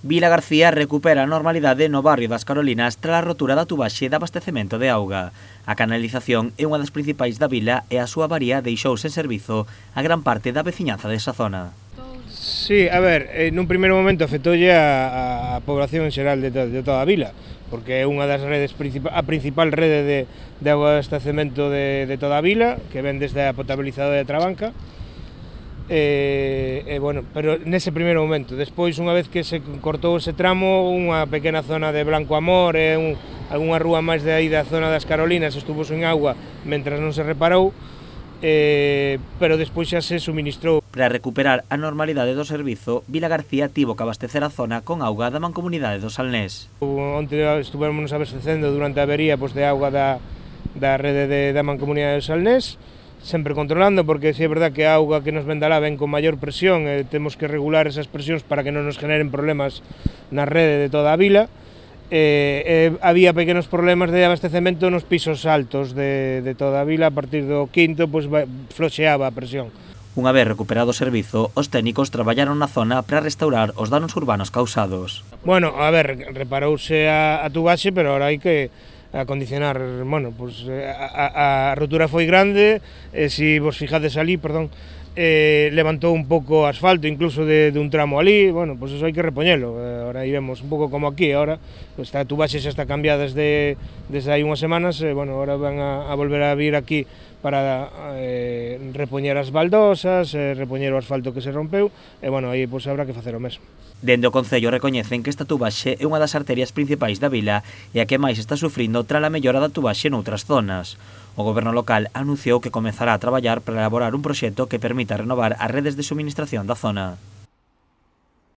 Vila García recupera a normalidade no barrio das Carolinas tras a rotura da tubaxe de abastecemento de auga. A canalización é unha das principais da vila e a súa avaría deixou sen servizo a gran parte da veciñanza desa zona. Sí, a ver, nun primeiro momento afectoulle a población en xeral de toda a vila, porque é unha das redes a principal rede de auga de abastecemento de toda a vila, que ven desde a potabilizadora de Trabanca. Bueno, pero nese primeiro momento, despois unha vez que se cortou ese tramo, unha pequena zona de Blanco Amor e algunha rúa máis de aí da zona das Carolinas estuvo sen agua mentras non se reparou, pero despois xa se suministrou. Para recuperar a normalidade do servizo, Vila García tivo que abastecer a zona con auga da Mancomunidade do Salnés. Onte estuvemos abastecendo durante a avería de auga da rede da Mancomunidade do Salnés, sempre controlando, porque si é verdad que a auga que nos ven da lá ven con maior presión e temos que regular esas presións para que non nos generen problemas na rede de toda a vila. Había pequenos problemas de abastecemento nos pisos altos de toda a vila, a partir do quinto floxeaba a presión. Unha vez recuperado o servizo, os técnicos traballaron na zona para restaurar os danos urbanos causados. Bueno, a ver, reparouse a tubaxe, pero ahora hai que acondicionar, bueno, pues a rotura foi grande, se vos fijades ali, perdón, levantou un pouco o asfalto, incluso de un tramo ali, bueno, pues eso hai que repoñelo, ahora iremos un pouco como aquí, ahora esta tubaxe xa está cambiada desde hai unhas semanas, bueno, ahora van a volver a vir aquí para repoñer as baldosas, repoñer o asfalto que se rompeu, e bueno, aí pues habrá que facer o mesmo. Dende o Concello recoñecen que esta tubaxe é unha das arterias principais da vila e a que máis está sufrindo tras a mellora da tubaxe noutras zonas. O goberno local anunciou que comezará a traballar para elaborar un proxecto que permita renovar as redes de suministración da zona.